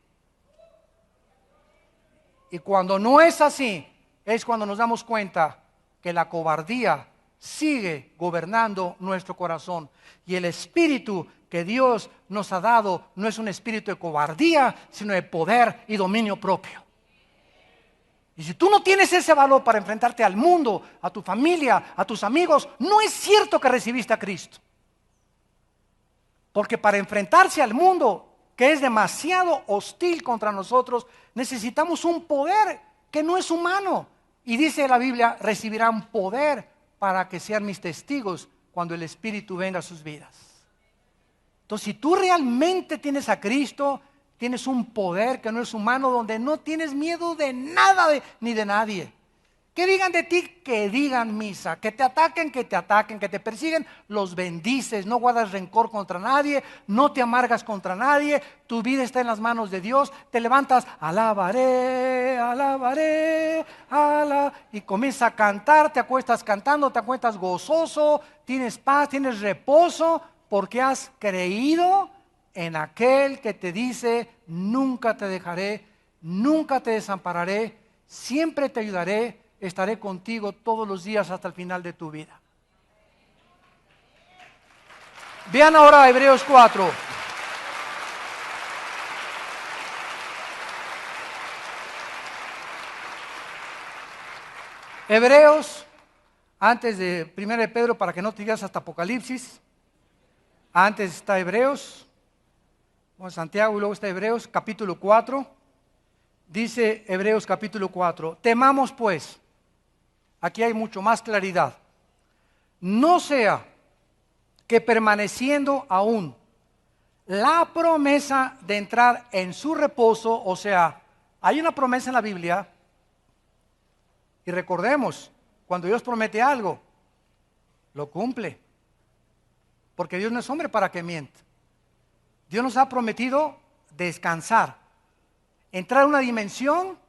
Y cuando no es así, es cuando nos damos cuenta que la cobardía sigue gobernando nuestro corazón. Y el espíritu que Dios nos ha dado no es un espíritu de cobardía, sino de poder y dominio propio. Y si tú no tienes ese valor para enfrentarte al mundo, a tu familia, a tus amigos, no es cierto que recibiste a Cristo. Porque para enfrentarse al mundo, que es demasiado hostil contra nosotros, necesitamos un poder que no es humano. Y dice la Biblia, recibirán poder para que sean mis testigos cuando el Espíritu venga a sus vidas. Entonces, si tú realmente tienes a Cristo, tienes un poder que no es humano, donde no tienes miedo de nada ni de nadie. Que digan de ti, que digan misa. Que te ataquen, que te persiguen, los bendices. No guardas rencor contra nadie, no te amargas contra nadie. Tu vida está en las manos de Dios. Te levantas, alabaré, alabaré, y comienzas a cantar. Te acuestas cantando, te acuestas gozoso. Tienes paz, tienes reposo, porque has creído en aquel que te dice, nunca te dejaré, nunca te desampararé, siempre te ayudaré, estaré contigo todos los días hasta el final de tu vida. Vean ahora Hebreos 4. Hebreos, antes de 1 de Pedro, para que no te digas hasta Apocalipsis, antes está Hebreos, Santiago y luego está Hebreos capítulo 4. Dice Hebreos capítulo 4, temamos pues, aquí hay mucho más claridad, no sea que permaneciendo aún la promesa de entrar en su reposo, o sea, hay una promesa en la Biblia, y recordemos, cuando Dios promete algo, lo cumple, porque Dios no es hombre para que mienta. Dios nos ha prometido descansar, entrar a una dimensión,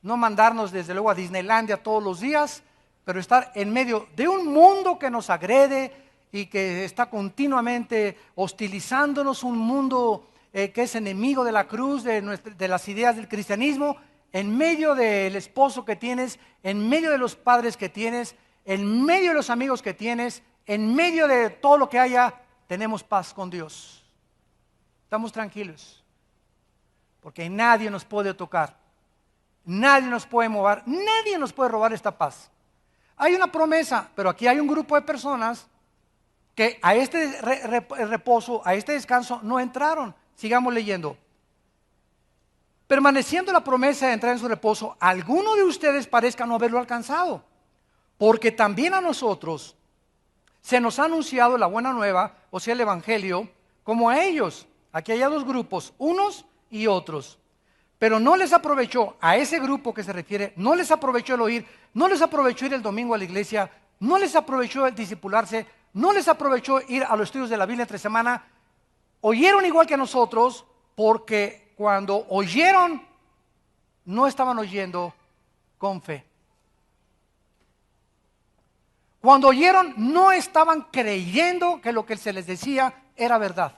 no mandarnos desde luego a Disneylandia todos los días, pero estar en medio de un mundo que nos agrede y que está continuamente hostilizándonos, un mundo que es enemigo de la cruz, de las ideas del cristianismo, en medio del esposo que tienes, en medio de los padres que tienes, en medio de los amigos que tienes, en medio de todo lo que haya, tenemos paz con Dios. Estamos tranquilos, porque nadie nos puede tocar, nadie nos puede mover, nadie nos puede robar esta paz. Hay una promesa, pero aquí hay un grupo de personas que a este reposo, a este descanso no entraron. Sigamos leyendo. Permaneciendo la promesa de entrar en su reposo, alguno de ustedes parezca no haberlo alcanzado, porque también a nosotros se nos ha anunciado la buena nueva, o sea el evangelio, como a ellos. Aquí hay dos grupos, unos y otros. Pero no les aprovechó, a ese grupo que se refiere, no les aprovechó el oír, no les aprovechó ir el domingo a la iglesia, no les aprovechó el discipularse, no les aprovechó ir a los estudios de la Biblia entre semana. Oyeron igual que nosotros, porque cuando oyeron, no estaban oyendo con fe. Cuando oyeron, no estaban creyendo que lo que se les decía era verdad.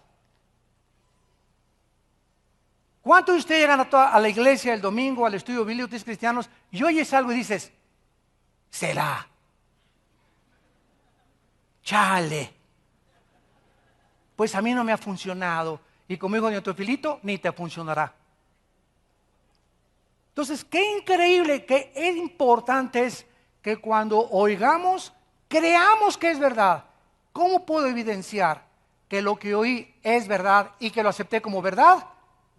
¿Cuántos de ustedes llegan a la iglesia el domingo, al estudio bíblico, ustedes cristianos, y oyes algo y dices, será? Chale. Pues a mí no me ha funcionado. Y como dijo doña Teofilito, ni te funcionará. Entonces, qué increíble, qué importante es que cuando oigamos, creamos que es verdad. ¿Cómo puedo evidenciar que lo que oí es verdad y que lo acepté como verdad?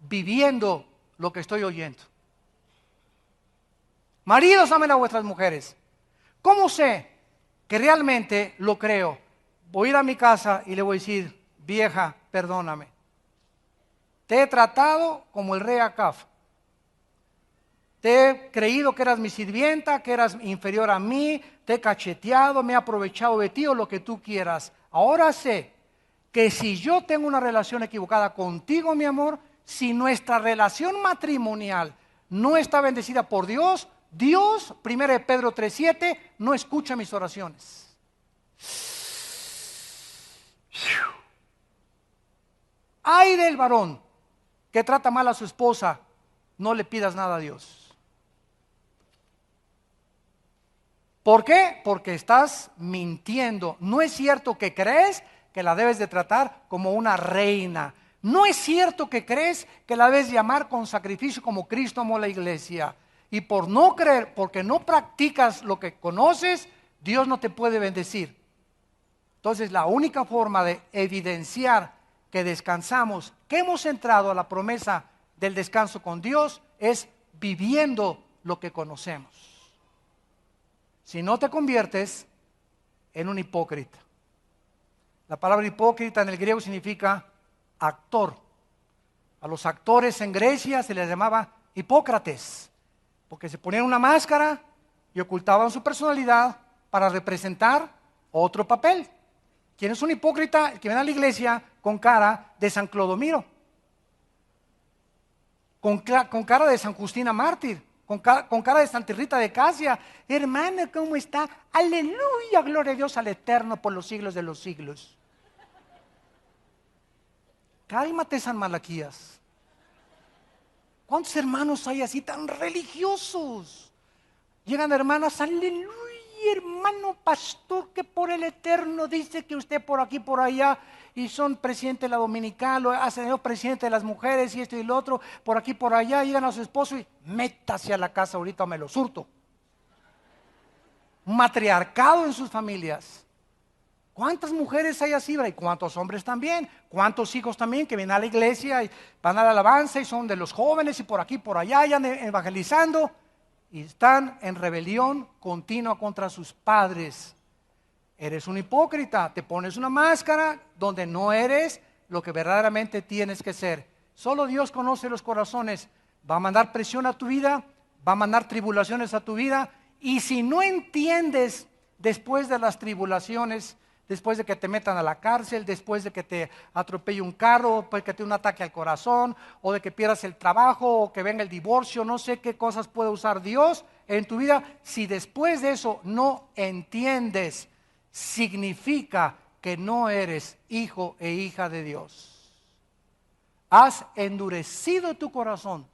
Viviendo lo que estoy oyendo. Maridos, amen a vuestras mujeres. ¿Cómo sé que realmente lo creo? Voy a ir a mi casa y le voy a decir, vieja, perdóname. Te he tratado como el rey Acab. Te he creído que eras mi sirvienta, que eras inferior a mí, te he cacheteado, me he aprovechado de ti o lo que tú quieras. Ahora sé que si yo tengo una relación equivocada contigo, mi amor, si nuestra relación matrimonial no está bendecida por Dios, Dios, 1 Pedro 3:7, no escucha mis oraciones. Ay del varón que trata mal a su esposa, no le pidas nada a Dios. ¿Por qué? Porque estás mintiendo. No es cierto que crees que la debes de tratar como una reina. No es cierto que crees que la debes llamar con sacrificio como Cristo amó la iglesia. Y por no creer, porque no practicas lo que conoces, Dios no te puede bendecir. Entonces la única forma de evidenciar que descansamos, que hemos entrado a la promesa del descanso con Dios, es viviendo lo que conocemos. Si no te conviertes en un hipócrita. La palabra hipócrita en el griego significa actor. A los actores en Grecia se les llamaba hipócrates, porque se ponían una máscara y ocultaban su personalidad para representar otro papel. ¿Quién es un hipócrita? El que viene a la iglesia con cara de San Clodomiro, con cara de San Justina Mártir, con cara de Santa Rita de Casia. Hermana, ¿cómo está? Aleluya, gloria a Dios al Eterno por los siglos de los siglos. Cálmate, San Malaquías. ¿Cuántos hermanos hay así tan religiosos? Llegan hermanas, aleluya, hermano pastor, que por el Eterno dice que usted por aquí, por allá, y son presidente de la dominical, o hacen presidente de las mujeres, y esto y lo otro, por aquí, por allá, llegan a su esposo y métase a la casa ahorita o me lo surto. Un matriarcado en sus familias. ¿Cuántas mujeres hay así? Y cuántos hombres también, cuántos hijos también que vienen a la iglesia y van a la alabanza y son de los jóvenes y por aquí, por allá, y andan evangelizando y están en rebelión continua contra sus padres. Eres un hipócrita, te pones una máscara donde no eres lo que verdaderamente tienes que ser. Solo Dios conoce los corazones. Va a mandar presión a tu vida, va a mandar tribulaciones a tu vida, y si no entiendes después de las tribulaciones, después de que te metan a la cárcel, después de que te atropelle un carro, después de que te dé un ataque al corazón, o de que pierdas el trabajo, o que venga el divorcio, no sé qué cosas puede usar Dios en tu vida. Si después de eso no entiendes, significa que no eres hijo e hija de Dios. has endurecido tu corazón.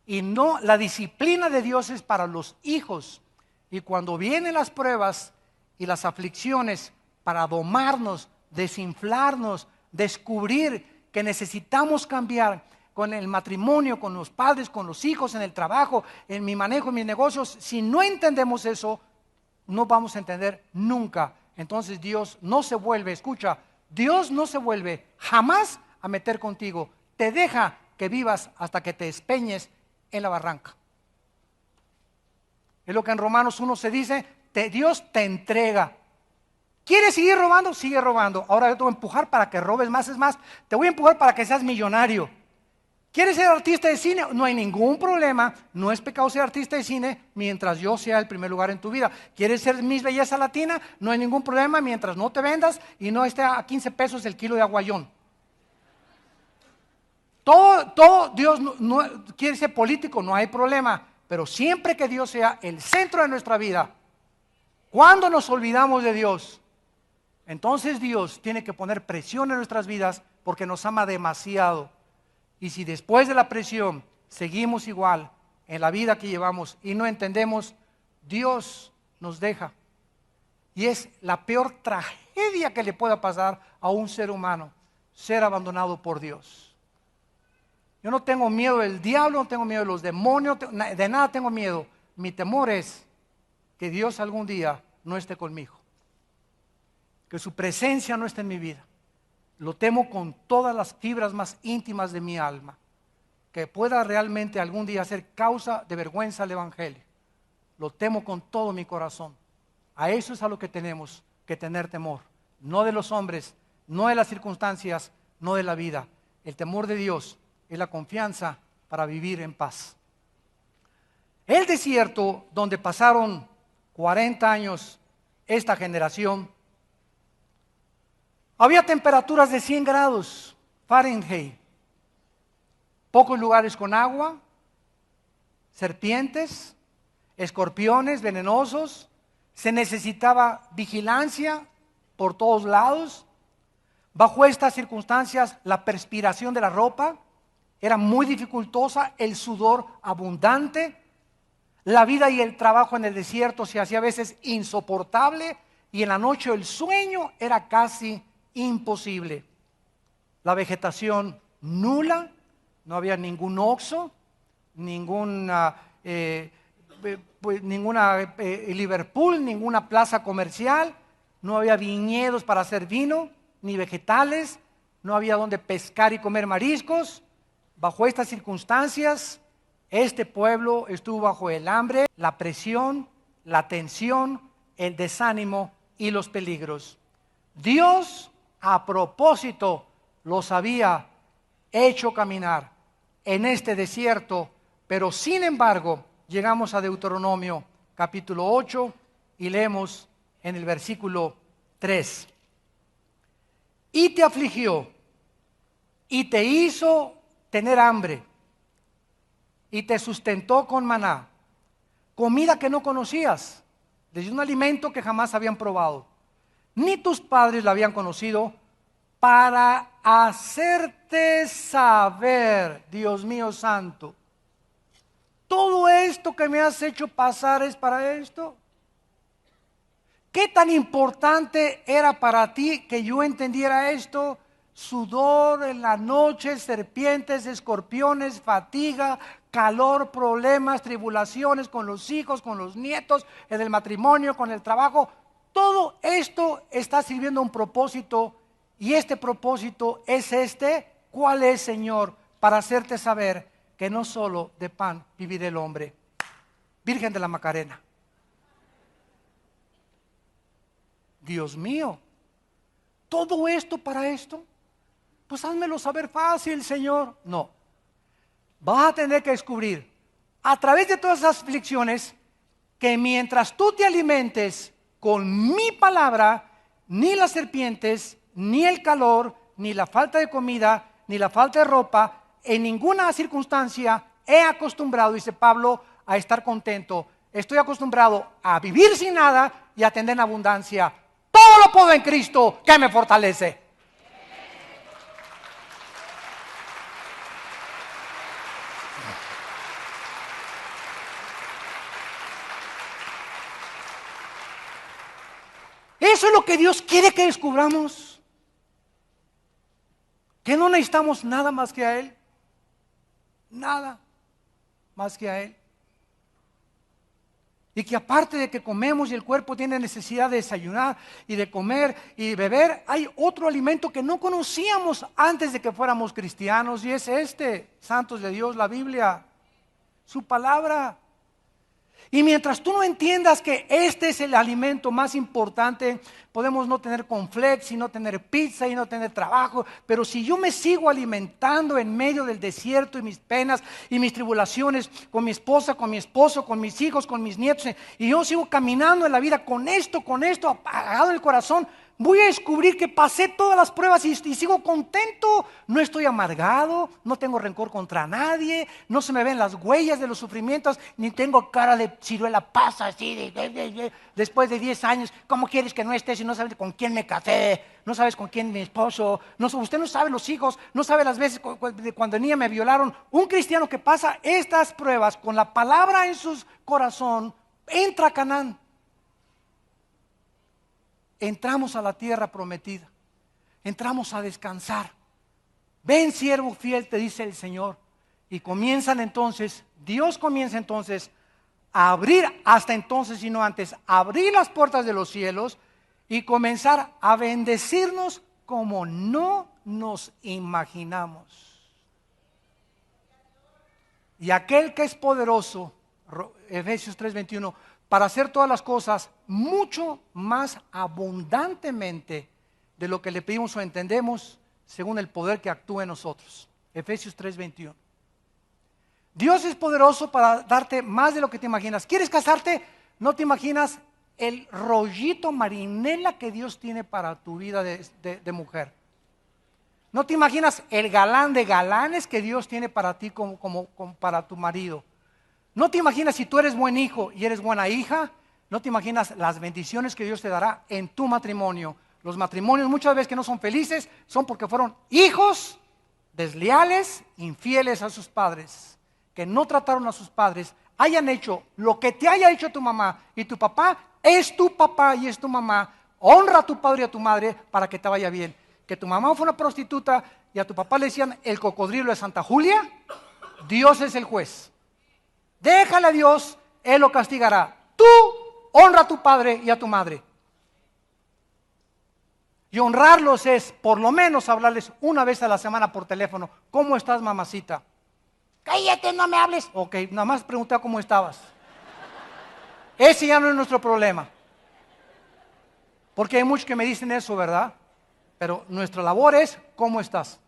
Y no, la disciplina de Dios es para los hijos. Y cuando vienen las pruebas y las aflicciones para domarnos, desinflarnos, descubrir que necesitamos cambiar con el matrimonio, con los padres, con los hijos, en el trabajo, en mi manejo, en mis negocios, si no entendemos eso, no vamos a entender nunca. Entonces Dios no se vuelve, escucha, Dios no se vuelve jamás a meter contigo. Te deja que vivas hasta que te despeñes en la barranca. Es lo que en Romanos 1 se dice, Dios te entrega. ¿Quieres seguir robando? Sigue robando. Ahora yo te voy a empujar para que robes más, es más, te voy a empujar para que seas millonario. ¿Quieres ser artista de cine? No hay ningún problema, no es pecado ser artista de cine mientras yo sea el primer lugar en tu vida. ¿Quieres ser Miss Belleza Latina? No hay ningún problema mientras no te vendas y no esté a 15 pesos el kilo de aguayón. Todo Dios no quiere ser político, no hay problema, pero siempre que Dios sea el centro de nuestra vida, cuando nos olvidamos de Dios, entonces Dios tiene que poner presión en nuestras vidas porque nos ama demasiado. Y si después de la presión seguimos igual en la vida que llevamos y no entendemos, Dios nos deja. Y es la peor tragedia que le pueda pasar a un ser humano, ser abandonado por Dios. Yo no tengo miedo del diablo, no tengo miedo de los demonios, de nada tengo miedo. Mi temor es que Dios algún día no esté conmigo, que su presencia no esté en mi vida. Lo temo con todas las fibras más íntimas de mi alma, que pueda realmente algún día ser causa de vergüenza al Evangelio. Lo temo con todo mi corazón. A eso es a lo que tenemos que tener temor, no de los hombres, no de las circunstancias, no de la vida. El temor de Dios es la confianza para vivir en paz. El desierto donde pasaron 40 años esta generación, había temperaturas de 100 grados Fahrenheit, pocos lugares con agua, serpientes, escorpiones venenosos, se necesitaba vigilancia por todos lados. Bajo estas circunstancias, la perspiración de la ropa era muy dificultosa, el sudor abundante, la vida y el trabajo en el desierto se hacía a veces insoportable y en la noche el sueño era casi imposible. La vegetación nula, no había ningún oxo, ninguna Liverpool, ninguna plaza comercial, no había viñedos para hacer vino, ni vegetales, no había donde pescar y comer mariscos. Bajo estas circunstancias, este pueblo estuvo bajo el hambre, la presión, la tensión, el desánimo y los peligros. Dios, a propósito, los había hecho caminar en este desierto, pero sin embargo, llegamos a Deuteronomio capítulo 8 y leemos en el versículo 3. Y te afligió, y te hizo tener hambre, y te sustentó con maná, comida que no conocías, desde un alimento que jamás habían probado, ni tus padres la habían conocido, para hacerte saber, Dios mío santo, todo esto que me has hecho pasar es para esto. ¿Qué tan importante era para ti que yo entendiera esto? Sudor en la noche, serpientes, escorpiones, fatiga, calor, problemas, tribulaciones con los hijos, con los nietos, en el matrimonio, con el trabajo. Todo esto está sirviendo a un propósito y este propósito es este. ¿Cuál es, Señor? Para hacerte saber que no solo de pan vivirá el hombre. Virgen de la Macarena. Dios mío, ¿todo esto para esto? Pues házmelo saber fácil, Señor. No, vas a tener que descubrir a través de todas esas aflicciones que mientras tú te alimentes con mi palabra, ni las serpientes, ni el calor, ni la falta de comida, ni la falta de ropa, en ninguna circunstancia he acostumbrado, dice Pablo, a estar contento. Estoy acostumbrado a vivir sin nada y a tener en abundancia. Todo lo puedo en Cristo que me fortalece. eso es lo que Dios quiere que descubramos. Que no necesitamos nada más que a Él. Nada más que a Él. Y que aparte de que comemos y el cuerpo tiene necesidad de desayunar y de comer y beber, hay otro alimento que no conocíamos antes de que fuéramos cristianos, y es este, santos de Dios, la Biblia, su palabra. Y mientras tú no entiendas que este es el alimento más importante, podemos no tener cornflakes y no tener pizza y no tener trabajo, pero si yo me sigo alimentando en medio del desierto y mis penas y mis tribulaciones, con mi esposa, con mi esposo, con mis hijos, con mis nietos, y yo sigo caminando en la vida con esto apagado en el corazón, voy a descubrir que pasé todas las pruebas y sigo contento. No estoy amargado, no tengo rencor contra nadie, no se me ven las huellas de los sufrimientos, ni tengo cara de ciruela pasa así, después de 10 años. ¿Cómo quieres que no estés si no sabes con quién me casé? No sabes con quién mi esposo, usted no sabe los hijos, no sabe las veces cuando niña me violaron. Un cristiano que pasa estas pruebas con la palabra en su corazón, entra a Canaán. Entramos a la tierra prometida, entramos a descansar. Ven, siervo fiel, te dice el Señor. Y Dios comienza entonces a abrir, hasta entonces y no antes, abrir las puertas de los cielos y comenzar a bendecirnos como no nos imaginamos. Y aquel que es poderoso, Efesios 3:21, para hacer todas las cosas mucho más abundantemente de lo que le pedimos o entendemos, según el poder que actúa en nosotros. Efesios 3:21. Dios es poderoso para darte más de lo que te imaginas. ¿Quieres casarte? No te imaginas el rollito marinela que Dios tiene para tu vida de mujer. No te imaginas el galán de galanes que Dios tiene para ti como para tu marido. No te imaginas, si tú eres buen hijo y eres buena hija, no te imaginas las bendiciones que Dios te dará en tu matrimonio. Los matrimonios muchas veces que no son felices son porque fueron hijos desleales, infieles a sus padres, que no trataron a sus padres, hayan hecho lo que te haya hecho tu mamá y tu papá es tu papá y es tu mamá. Honra a tu padre y a tu madre para que te vaya bien. Que tu mamá fue una prostituta y a tu papá le decían el cocodrilo de Santa Julia, Dios es el juez. Déjale a Dios, Él lo castigará. Tú honra a tu padre y a tu madre. Y honrarlos es por lo menos hablarles una vez a la semana por teléfono. ¿Cómo estás, mamacita? Cállate, no me hables. Ok, nada más pregunté cómo estabas. Ese ya no es nuestro problema. Porque hay muchos que me dicen eso, ¿verdad? Pero nuestra labor es ¿cómo estás?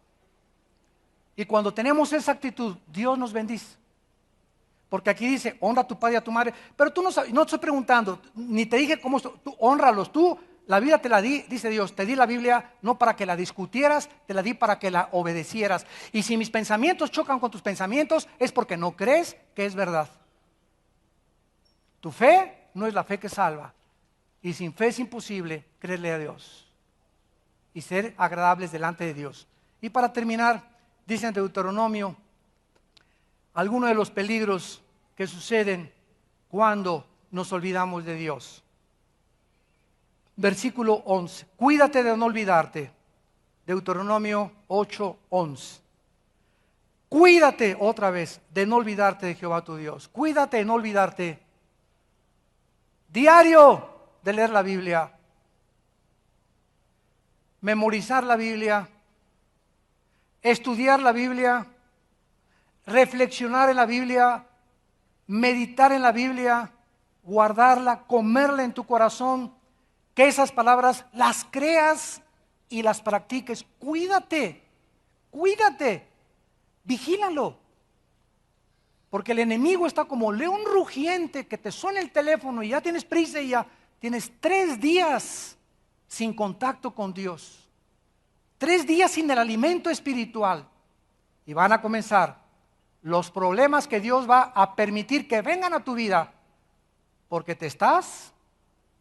Y cuando tenemos esa actitud, Dios nos bendice. Porque aquí dice, honra a tu padre y a tu madre. Pero tú no sabes, no te estoy preguntando, ni te dije cómo, tú honralos. Tú, la vida te la di, dice Dios, te di la Biblia no para que la discutieras, te la di para que la obedecieras. Y si mis pensamientos chocan con tus pensamientos, es porque no crees que es verdad. Tu fe no es la fe que salva. Y sin fe es imposible creerle a Dios y ser agradables delante de Dios. Y para terminar, dice en Deuteronomio, algunos de los peligros que suceden cuando nos olvidamos de Dios. Versículo 11. Cuídate de no olvidarte. Deuteronomio 8:11. Cuídate otra vez de no olvidarte de Jehová tu Dios. Cuídate de no olvidarte diario de leer la Biblia, memorizar la Biblia, estudiar la Biblia, reflexionar en la Biblia, meditar en la Biblia, guardarla, comerla en tu corazón, que esas palabras las creas y las practiques. Cuídate, cuídate, vigílalo. Porque el enemigo está como león rugiente que te suena el teléfono y ya tienes prisa y ya tienes 3 días sin contacto con Dios. 3 días sin el alimento espiritual. Y van a comenzar los problemas que Dios va a permitir que vengan a tu vida porque te estás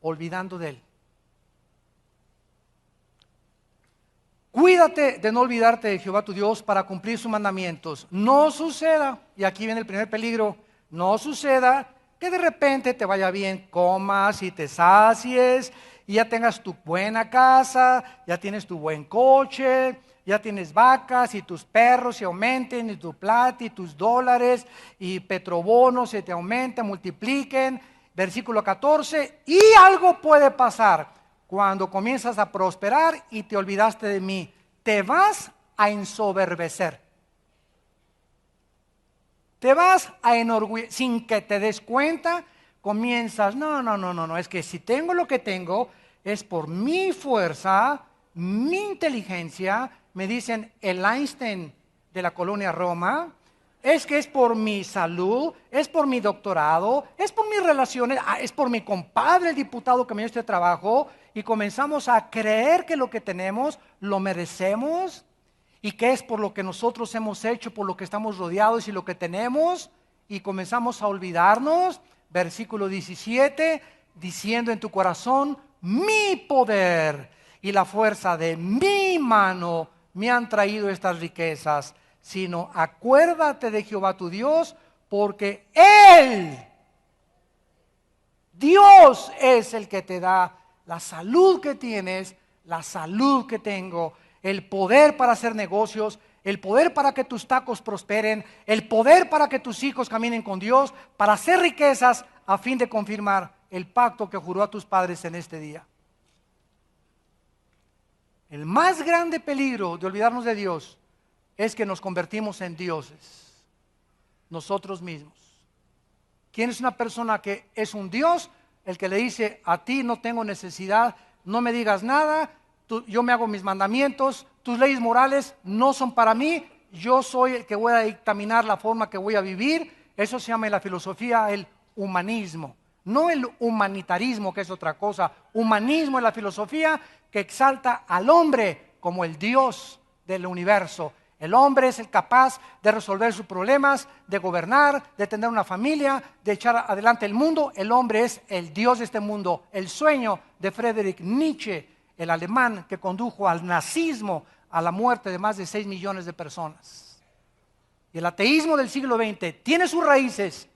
olvidando de Él. Cuídate de no olvidarte de Jehová tu Dios para cumplir sus mandamientos. No suceda, y aquí viene el primer peligro, no suceda que de repente te vaya bien, comas y te sacies y ya tengas tu buena casa, ya tienes tu buen coche, ya tienes vacas y tus perros se aumenten y tu plata y tus dólares y petrobonos se te aumenten, multipliquen. Versículo 14, y algo puede pasar cuando comienzas a prosperar y te olvidaste de mí. Te vas a ensoberbecer. Te vas a enorgullecer sin que te des cuenta. Comienzas, no, es que si tengo lo que tengo es por mi fuerza, mi inteligencia. Me dicen el Einstein de la colonia Roma, es que es por mi salud, es por mi doctorado, es por mis relaciones, es por mi compadre el diputado que me dio este trabajo, y comenzamos a creer que lo que tenemos lo merecemos y que es por lo que nosotros hemos hecho, por lo que estamos rodeados y lo que tenemos, y comenzamos a olvidarnos. Versículo 17, diciendo en tu corazón, mi poder y la fuerza de mi mano me han traído estas riquezas, sino acuérdate de Jehová tu Dios, porque Él, Dios es el que te da la salud que tienes, la salud que tengo, el poder para hacer negocios, el poder para que tus tacos prosperen, el poder para que tus hijos caminen con Dios, para hacer riquezas a fin de confirmar el pacto que juró a tus padres en este día. El más grande peligro de olvidarnos de Dios es que nos convertimos en dioses, nosotros mismos. ¿Quién es una persona que es un Dios? El que le dice, a ti no tengo necesidad, no me digas nada, yo me hago mis mandamientos, tus leyes morales no son para mí, yo soy el que voy a dictaminar la forma que voy a vivir. Eso se llama en la filosofía el humanismo, no el humanitarismo, que es otra cosa. Humanismo es la filosofía que exalta al hombre como el Dios del universo. El hombre es el capaz de resolver sus problemas, de gobernar, de tener una familia, de echar adelante el mundo. El hombre es el Dios de este mundo. El sueño de Friedrich Nietzsche, el alemán que condujo al nazismo, a la muerte de más de 6 millones de personas. Y el ateísmo del siglo XX tiene sus raíces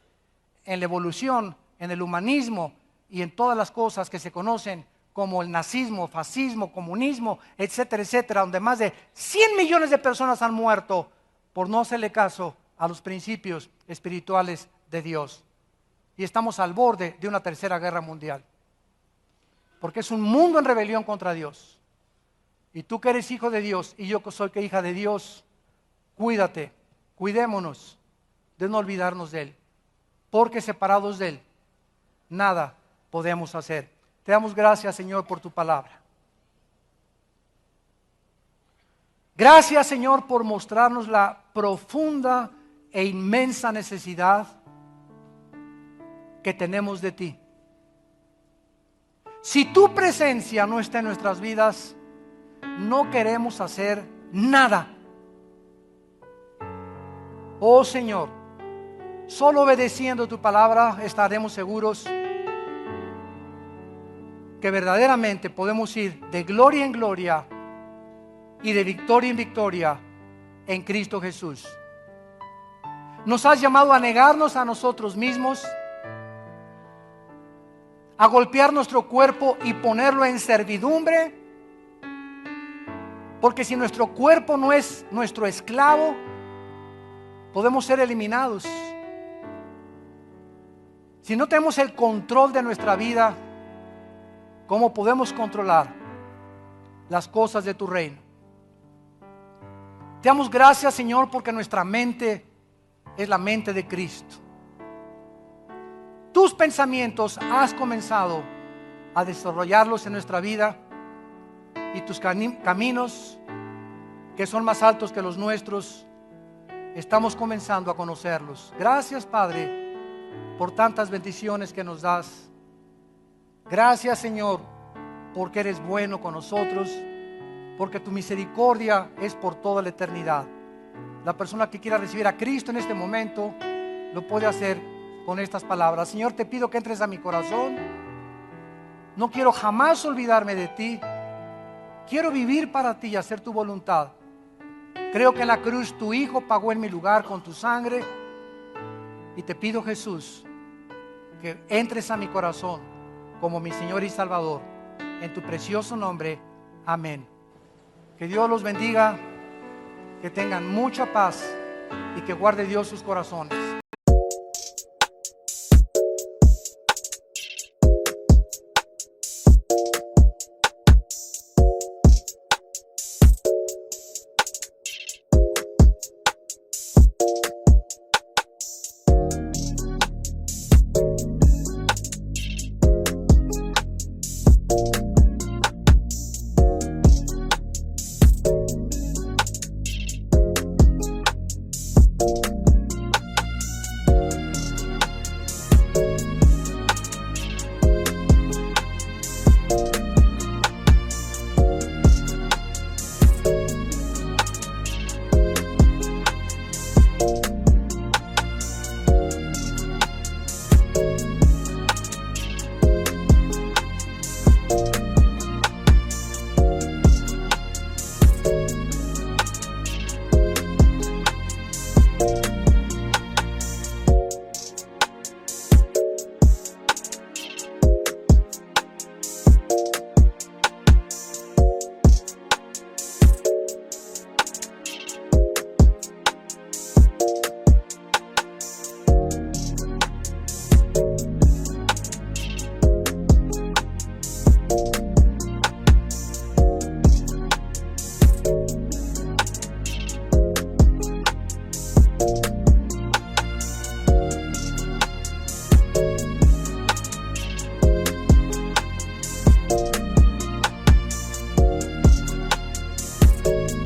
en la evolución, en el humanismo y en todas las cosas que se conocen como el nazismo, fascismo, comunismo, etcétera, etcétera, donde más de 100 millones de personas han muerto por no hacerle caso a los principios espirituales de Dios. Y estamos al borde de una tercera guerra mundial, porque es un mundo en rebelión contra Dios. Y tú que eres hijo de Dios y yo que soy hija de Dios, cuídate, cuidémonos de no olvidarnos de Él, porque separados de Él, nada podemos hacer. Te damos gracias, Señor, por tu palabra. Gracias, Señor, por mostrarnos la profunda e inmensa necesidad que tenemos de ti. Si tu presencia no está en nuestras vidas, no queremos hacer nada. Oh Señor, solo obedeciendo tu palabra estaremos seguros que verdaderamente podemos ir de gloria en gloria y de victoria en victoria en Cristo Jesús. Nos has llamado a negarnos a nosotros mismos, a golpear nuestro cuerpo y ponerlo en servidumbre, porque si nuestro cuerpo no es nuestro esclavo, podemos ser eliminados. Si no tenemos el control de nuestra vida, ¿cómo podemos controlar las cosas de tu reino? Te damos gracias, Señor, porque nuestra mente es la mente de Cristo. Tus pensamientos has comenzado a desarrollarlos en nuestra vida, y tus caminos, que son más altos que los nuestros, estamos comenzando a conocerlos. Gracias, Padre, por tantas bendiciones que nos das. Gracias, Señor, porque eres bueno con nosotros, porque tu misericordia es por toda la eternidad. La persona que quiera recibir a Cristo en este momento lo puede hacer con estas palabras. Señor, te pido que entres a mi corazón. No quiero jamás olvidarme de ti. Quiero vivir para ti y hacer tu voluntad. Creo que en la cruz tu Hijo pagó en mi lugar con tu sangre. Y te pido, Jesús, que entres a mi corazón como mi Señor y Salvador. en tu precioso nombre. Amén. Que Dios los bendiga, que tengan mucha paz y que guarde Dios sus corazones.